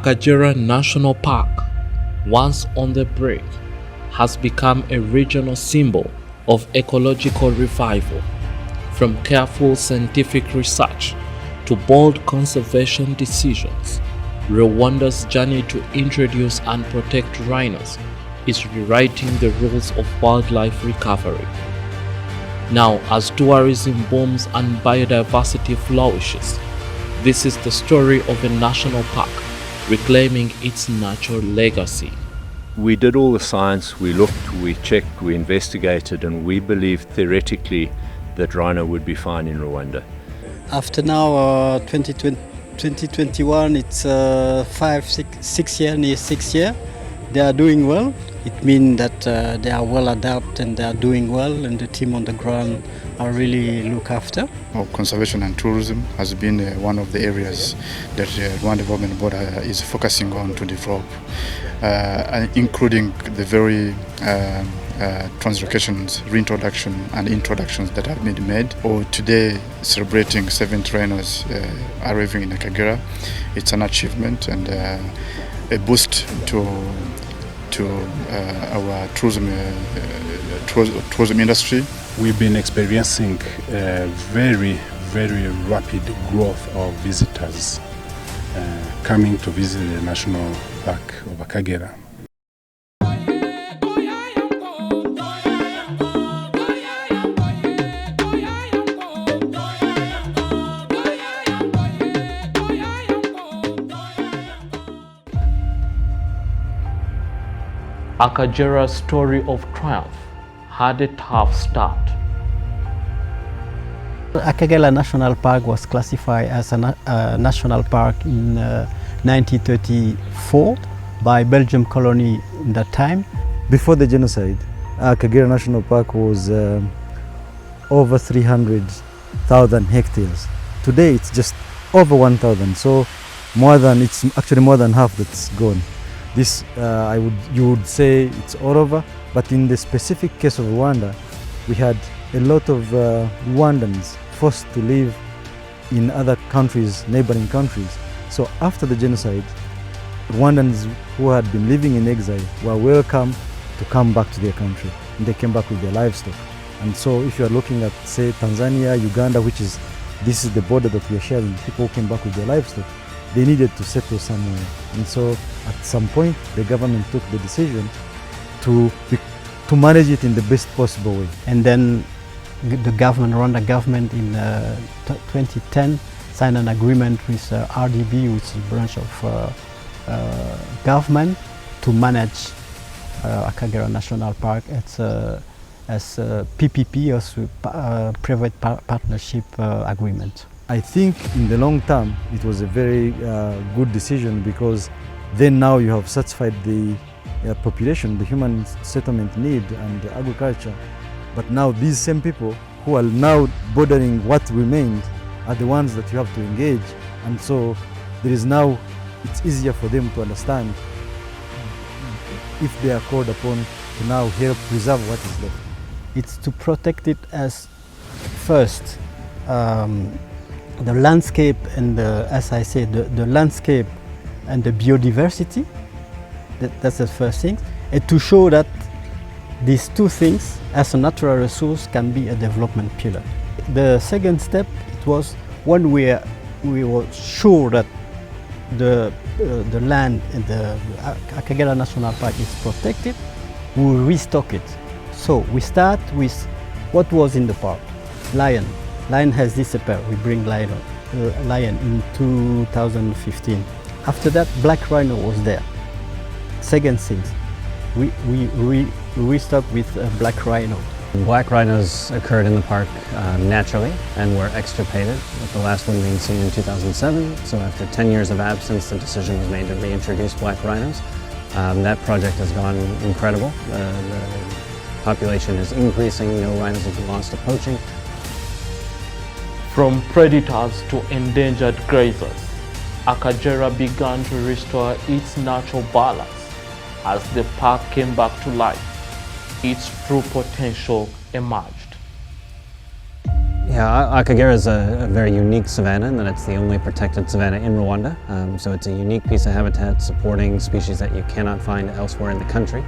Akagera National Park, once on the brink, has become a regional symbol of ecological revival. From careful scientific research to bold conservation decisions, Rwanda's journey to introduce and protect rhinos is rewriting the rules of wildlife recovery. Now, as tourism booms and biodiversity flourishes, this is the story of a national park reclaiming its natural legacy. We did all the science, we looked, we checked, we investigated, and we believed theoretically that rhino would be fine in Rwanda. After now, 2021, it's 6 years, near 6 years. They are doing well. It means that they are well adapted and they are doing well, and the team on the ground are really look after. Conservation and tourism has been one of the areas that Rwanda Development Board is focusing on to develop, including the very translocations, reintroduction and introductions that have been made. Today, celebrating 7 rhinos arriving in Akagera, it's an achievement and a boost to our tourism industry. We've been experiencing a very rapid growth of visitors coming to visit the National Park of Akagera. Akagera's story of triumph had a tough start. Akagera National Park was classified as a national park in 1934 by Belgium colony in that time. Before the genocide, Akagera National Park was over 300,000 hectares. Today it's just over 1,000, so it's actually more than half that's gone. This, you would say it's all over, but in the specific case of Rwanda, we had a lot of Rwandans forced to live in other countries, neighboring countries. So after the genocide, Rwandans who had been living in exile were welcome to come back to their country, and they came back with their livestock. And so if you are looking at, say, Tanzania, Uganda, this is the border that we are sharing, people who came back with their livestock, they needed to settle somewhere. And so at some point, the government took the decision to manage it in the best possible way. And then the Rwanda government in 2010 signed an agreement with RDB, which is a branch of government, to manage Akagera National Park as a PPP, as a private partnership agreement. I think in the long term it was a very good decision, because then now you have satisfied the population, the human settlement need and agriculture. But now these same people who are now bordering what remained are the ones that you have to engage, and so it's easier for them to understand if they are called upon to now help preserve what is left. It's to protect it as first the landscape and as I said, the landscape and the biodiversity. That's the first thing, and to show that these two things as a natural resource can be a development pillar. The second step, it was when we were sure that the land in the Akagera National Park is protected, we will restock it. So we start with what was in the park. Lion has disappeared. We bring lion in 2015. After that, black rhino was there. Second thing, we restocked with black rhino. Black rhinos occurred in the park naturally and were extirpated, with the last one being seen in 2007. So after 10 years of absence, the decision was made to reintroduce black rhinos. That project has gone incredible. The population is increasing, no rhinos have been lost to poaching. From predators to endangered grazers, Akagera began to restore its natural balance as the park came back to life. Its true potential emerged. Yeah, Akagera is a very unique savanna in that it's the only protected savanna in Rwanda. So it's a unique piece of habitat supporting species that you cannot find elsewhere in the country.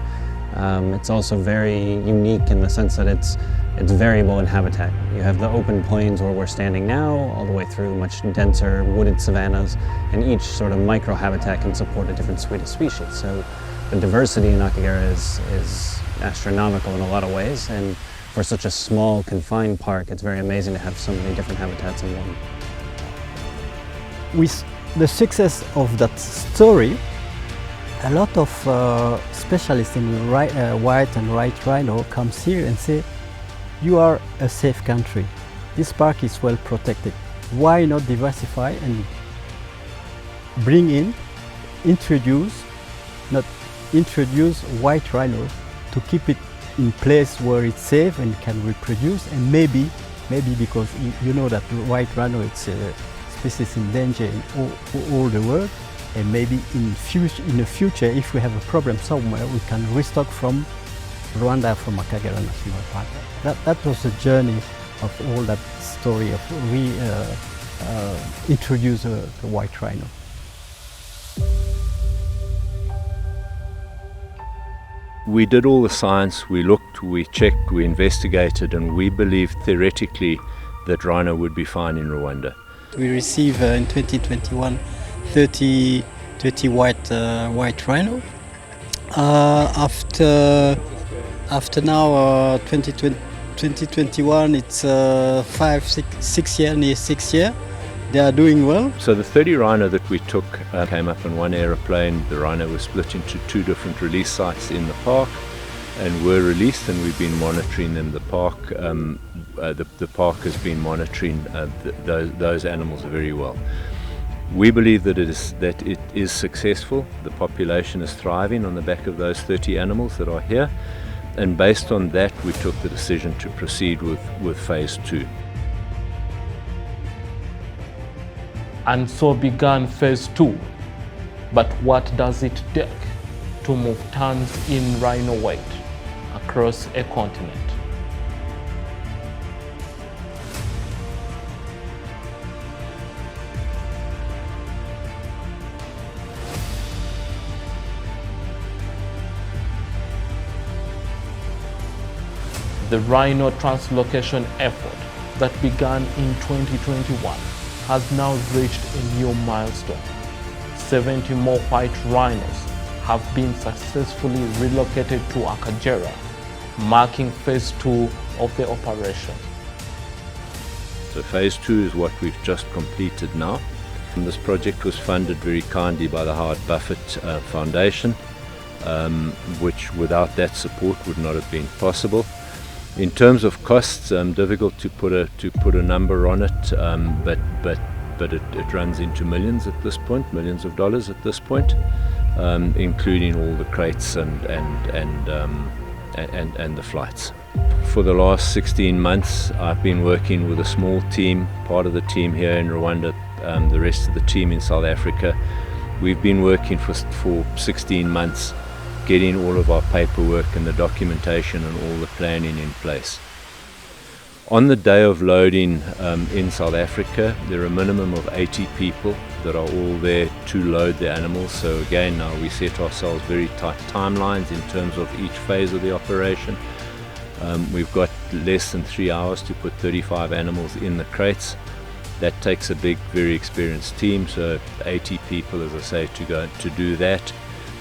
It's also very unique in the sense that it's variable in habitat. You have the open plains where we're standing now, all the way through much denser wooded savannas, and each sort of micro-habitat can support a different suite of species. So the diversity in Akagera is astronomical in a lot of ways, and for such a small, confined park, it's very amazing to have so many different habitats in one. With the success of that story, a lot of specialists in white and white rhino comes here and say, you are a safe country. This park is well protected. Why not diversify and introduce white rhino to keep it in place where it's safe and can reproduce, and maybe because you know that white rhino, it's a species in danger in all the world, and maybe in the future, if we have a problem somewhere, we can restock from Rwanda, from Akagera National Park. That was the journey of all that story of introduce the white rhino. We did all the science, we looked, we checked, we investigated, and we believed theoretically that rhino would be fine in Rwanda. We received in 2021 30 white rhino. After now 2021, it's 6 years. They are doing well. So the 30 rhino that we took came up in one aeroplane. The rhino was split into 2 different release sites in the park and were released, and we've been monitoring them. The park has been monitoring those animals very well. We believe that it is successful. The population is thriving on the back of those 30 animals that are here, and based on that we took the decision to proceed with phase 2. And so began phase 2. But what does it take to move tons in rhino weight across a continent? The rhino translocation effort that began in 2021 has now reached a new milestone. 70 more white rhinos have been successfully relocated to Akagera, marking phase 2 of the operation. So phase 2 is what we've just completed now. And this project was funded very kindly by the Howard Buffett Foundation, which without that support would not have been possible. In terms of costs, difficult to put a number on it, but it runs into millions of dollars at this point, including all the crates and the flights. For the last 16 months, I've been working with a small team, part of the team here in Rwanda, the rest of the team in South Africa. We've been working for 16 months, getting all of our paperwork and the documentation and all the planning in place. On the day of loading in South Africa, there are a minimum of 80 people that are all there to load the animals. So again, now we set ourselves very tight timelines in terms of each phase of the operation. We've got less than 3 hours to put 35 animals in the crates. That takes a big, very experienced team, so 80 people, as I say, to do that.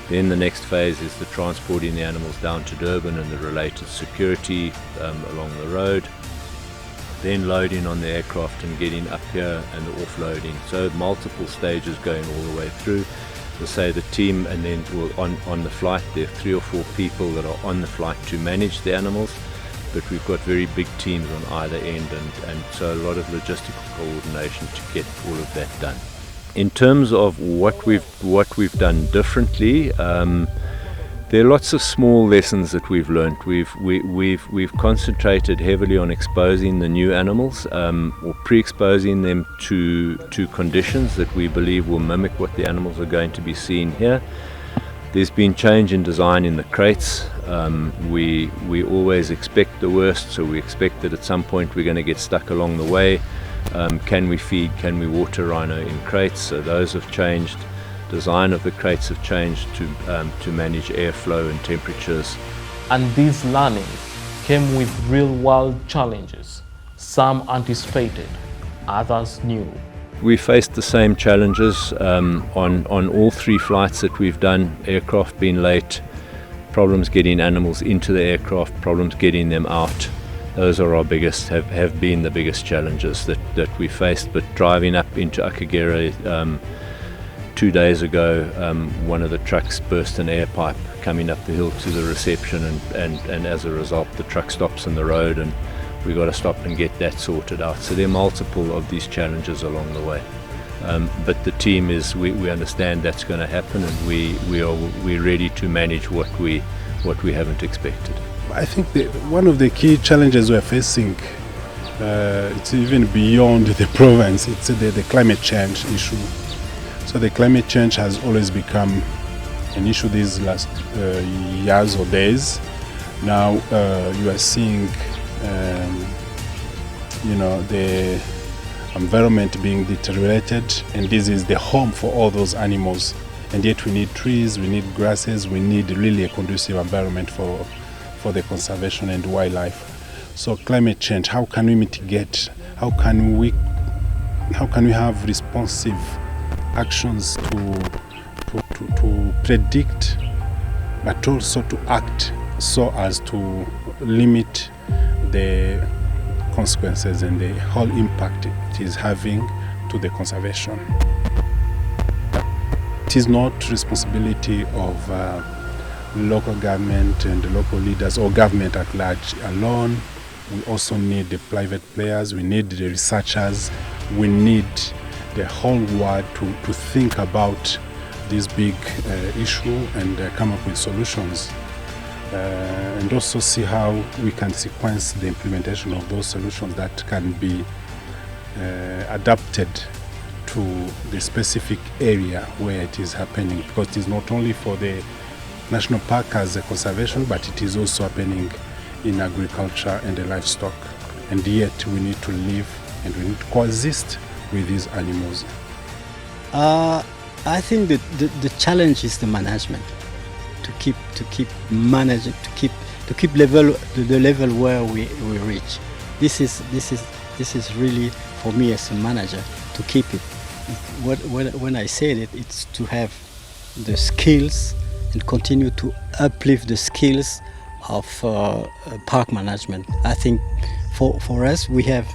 Then the next phase is the transporting the animals down to Durban and the related security along the road. Then loading on the aircraft and getting up here and the offloading. So multiple stages going all the way through. We'll say the team, and then on the flight there are 3 or 4 people that are on the flight to manage the animals. But we've got very big teams on either end, and so a lot of logistical coordination to get all of that done. In terms of what we've done differently, there are lots of small lessons that we've learned. We've concentrated heavily on exposing the new animals, or pre-exposing them to conditions that we believe will mimic what the animals are going to be seeing here. There's been change in design in the crates. We always expect the worst, so we expect that at some point we're going to get stuck along the way. Can we feed, can we water rhino in crates? So those have changed. Design of the crates have changed to manage airflow and temperatures. And these learnings came with real-world challenges. Some anticipated, others new. We faced the same challenges on all 3 flights that we've done. Aircraft being late, problems getting animals into the aircraft, problems getting them out. Those are our biggest, have been the biggest challenges that we faced. But driving up into Akagera 2 days ago, one of the trucks burst an air pipe coming up the hill to the reception, and as a result the truck stops in the road, and we got to stop and get that sorted out. So there are multiple of these challenges along the way, but the team is, we understand that's going to happen, and we're ready to manage what we haven't expected. I think one of the key challenges we're facing, it's even beyond the province, it's the climate change issue. So the climate change has always become an issue these last years or days. Now you are seeing the environment being deteriorated, and this is the home for all those animals. And yet we need trees, we need grasses, we need really a conducive environment for the conservation and wildlife. So climate change, how can we mitigate? How can we have responsive actions to predict, but also to act so as to limit the consequences and the whole impact it is having to the conservation. It is not responsibility of local government and local leaders or government at large alone. We also need the private players, we need the researchers, we need the whole world to think about this big issue and come up with solutions, and also see how we can sequence the implementation of those solutions that can be adapted to the specific area where it is happening, because it is not only for the national park as a conservation, but it is also happening in agriculture and the livestock, and yet we need to live and we need to coexist with these animals. I think that the challenge is the management, to keep managing, to keep the level where we reach. This is really for me as a manager to keep it. When I said it, it's to have the skills and continue to uplift the skills of park management. I think for us, we have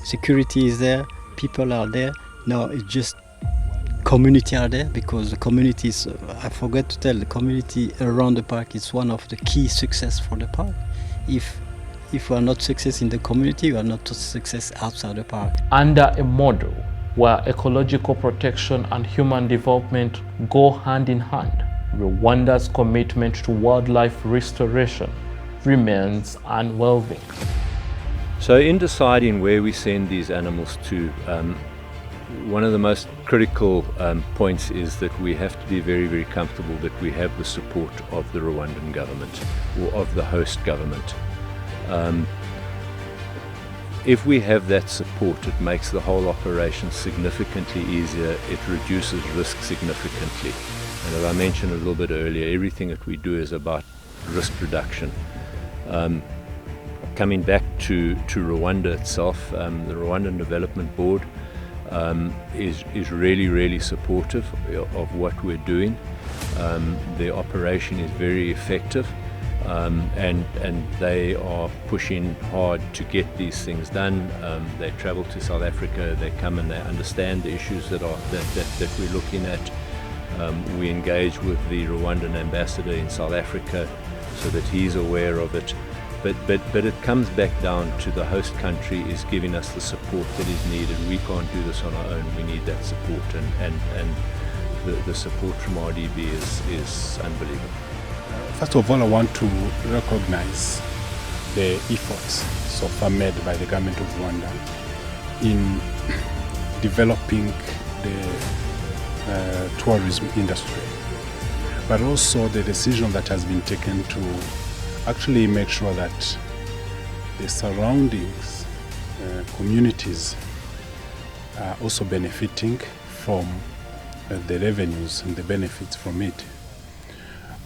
security is there, people are there. Now it's just community are there, because the communities, I forgot to tell, the community around the park is one of the key success for the park. If we are not success in the community, we are not success outside the park. Under a model where ecological protection and human development go hand in hand, Rwanda's commitment to wildlife restoration remains unwavering. So in deciding where we send these animals to, one of the most critical points is that we have to be very, very comfortable that we have the support of the Rwandan government or of the host government. If we have that support, it makes the whole operation significantly easier. It reduces risk significantly. And as I mentioned a little bit earlier, everything that we do is about risk reduction. Coming back to Rwanda itself, the Rwandan Development Board is really, really supportive of what we're doing. The operation is very effective, and they are pushing hard to get these things done. They travel to South Africa, they come and they understand the issues that we're looking at. We engage with the Rwandan ambassador in South Africa so that he's aware of it. But it comes back down to the host country is giving us the support that is needed. We can't do this on our own. We need that support, and the support from RDB is unbelievable. First of all, I want to recognize the efforts so far made by the government of Rwanda in developing the tourism industry. but also the decision that has been taken to actually make sure that the surroundings communities are also benefiting from the revenues and the benefits from it.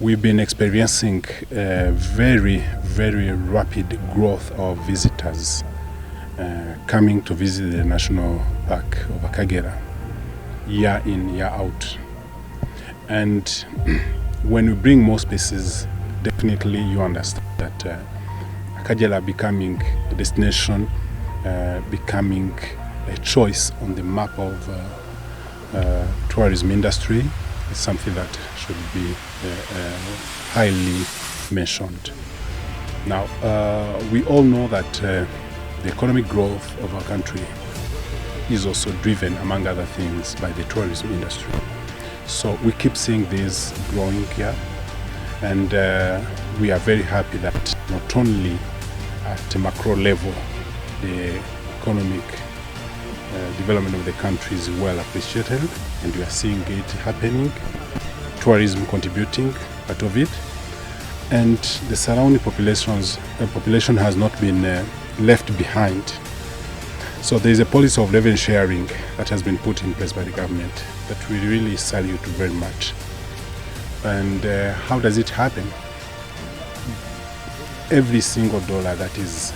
We've been experiencing very, very rapid growth of visitors coming to visit the National Park of Akagera year in, year out. And when we bring more species, definitely you understand that Akagera becoming a destination, becoming a choice on the map of tourism industry is something that should be highly mentioned. Now, we all know that the economic growth of our country is also driven, among other things, by the tourism industry. So we keep seeing this growing here, and we are very happy that not only at a macro level, the economic development of the country is well appreciated, and we are seeing it happening, tourism contributing part of it, and the surrounding population has not been left behind. So there is a policy of revenue sharing that has been put in place by the government that we really salute very much. And how does it happen? Every single dollar that is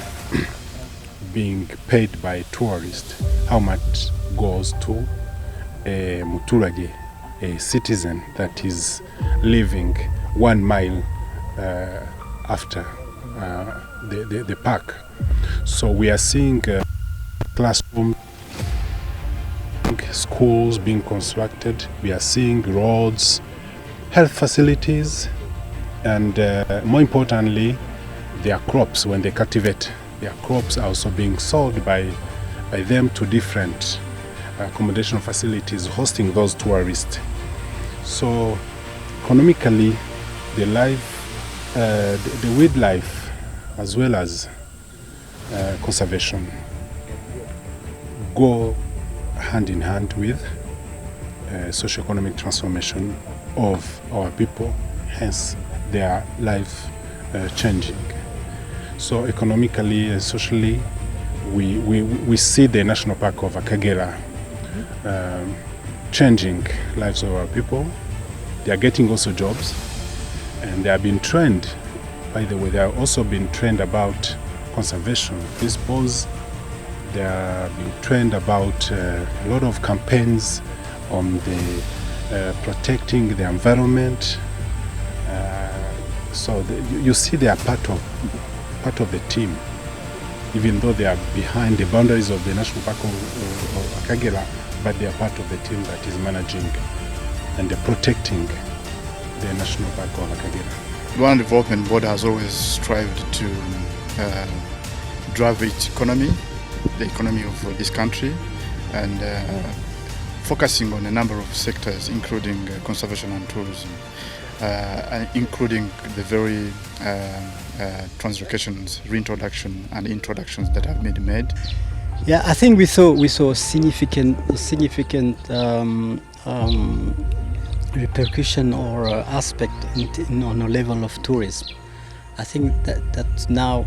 being paid by tourists, how much goes to a muturage, a citizen that is living 1 mile after the park. So we are seeing classrooms, schools being constructed, we are seeing roads, health facilities, and more importantly, their crops. When they cultivate, their crops are also being sold by them to different accommodation facilities hosting those tourists. So economically, the wildlife as well as conservation go hand in hand with socio-economic transformation of our people, hence their life changing. So economically and socially, we see the National Park of Akagera changing lives of our people. They are getting also jobs, and they are being trained. By the way, they are also being trained about conservation principles. They are being trained about a lot of campaigns on the protecting the environment. So you see they are part of the team, even though they are behind the boundaries of the National Park of Akagera, but they are part of the team that is managing and protecting the National Park of Akagera. Rwanda Development Board has always strived to drive its economy, the economy of this country, and focusing on a number of sectors, including conservation and tourism, and including the very translocations, reintroduction and introductions that have been made. Yeah, I think we saw significant repercussion or aspect on a level of tourism. I think that now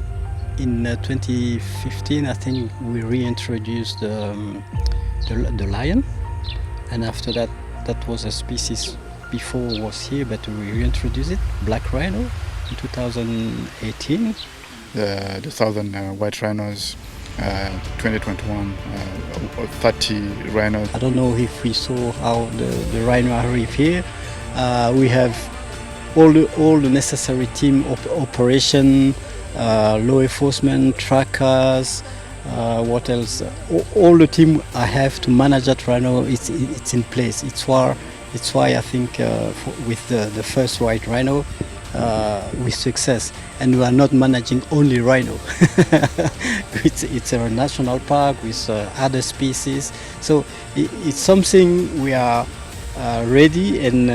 in 2015, I think we reintroduced the lion, and after that was a species before was here, but we reintroduced it, black rhino, in 2018. The southern white rhinos, 2021, 30 rhinos. I don't know if we saw how the rhino arrive here. We have all the necessary team operation, law enforcement, trackers, what else? All the team I have to manage that rhino, it's in place. It's why I think with the first white rhino, with success, and we are not managing only rhino. It's a national park with other species, so it's something we are ready and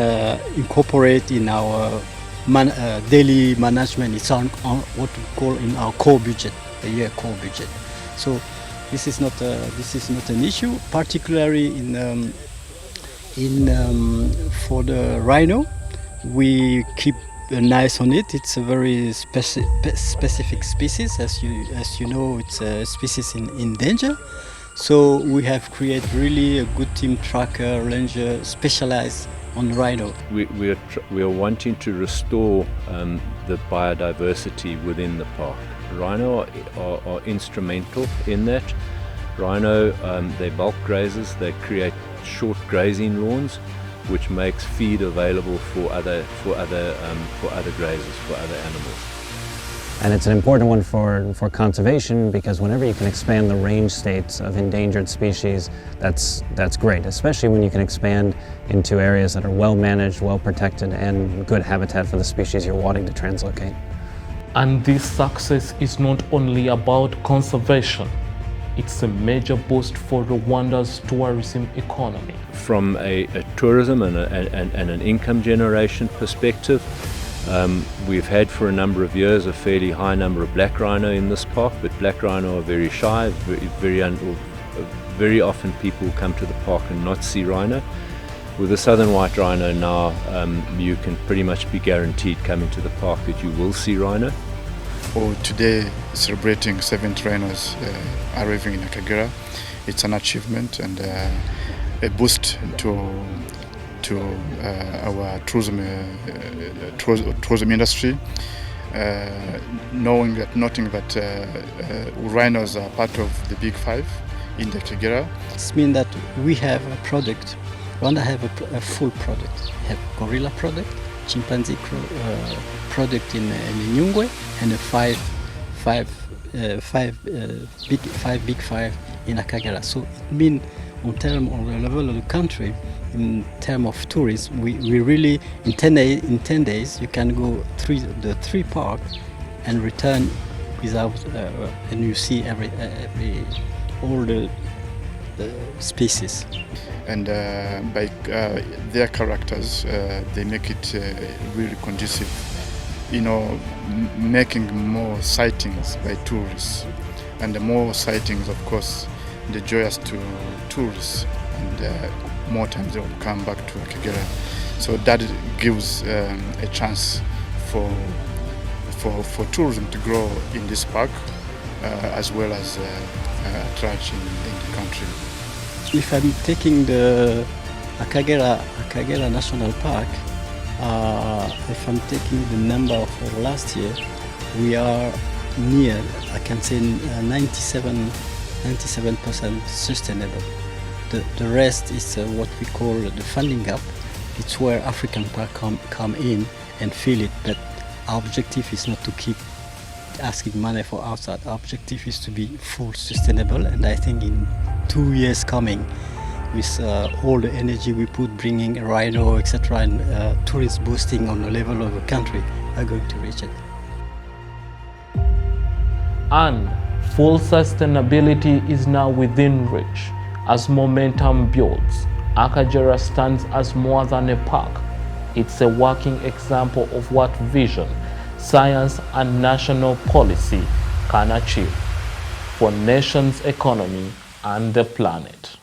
incorporate in our daily management. It's on what we call in our core budget, a year core budget. So this is not an issue, particularly for the rhino. We keep an eye on it. It's a very specific species. As you know, it's a species in danger. So we have created really a good team tracker, ranger, specialized on rhino. We are wanting to restore the biodiversity within the park. Rhino are instrumental in that. Rhino, they're bulk grazers. They create short grazing lawns, which makes feed available for other grazers, for other animals. And it's an important one for conservation, because whenever you can expand the range states of endangered species, that's great, especially when you can expand into areas that are well managed, well protected, and good habitat for the species you're wanting to translocate. And this success is not only about conservation, it's a major boost for Rwanda's tourism economy. From a tourism and an income generation perspective, we've had for a number of years a fairly high number of black rhino in this park, but black rhino are very shy. Very often people come to the park and not see rhino. With the southern white rhino now, you can pretty much be guaranteed coming to the park that you will see rhino. Today, celebrating 7 rhinos arriving in Akagera, it's an achievement and a boost to our tourism industry, noting that rhinos are part of the Big Five in the Akagera. It means that we have a product. Rwanda have a full product. We have gorilla product, chimpanzee product in Nyungwe, and big five in Akagera. So it means on the level of the country, in terms of tourism, we really in 10 days you can go through the 3 parks and return without and you see all the species. And by their characters, they make it really conducive, making more sightings by tourists. And the more sightings, of course, the joyous to tourists, and more times they will come back to Akagera. So that gives a chance for tourism to grow in this park, as well as attraction in the country. If I'm taking the Akagera National Park, if I'm taking the number for last year, we are near, I can say 97% sustainable. The rest is what we call the funding gap. It's where African park come in and fill it, but our objective is not to keep asking money for outside. Our objective is to be full sustainable, and I think in 2 years coming, with all the energy we put bringing a rhino, etc., and tourist boosting on the level of the country, are going to reach it. And full sustainability is now within reach. As momentum builds, Akagera stands as more than a park. It's a working example of what vision, science, and national policy can achieve for nation's economy and the planet.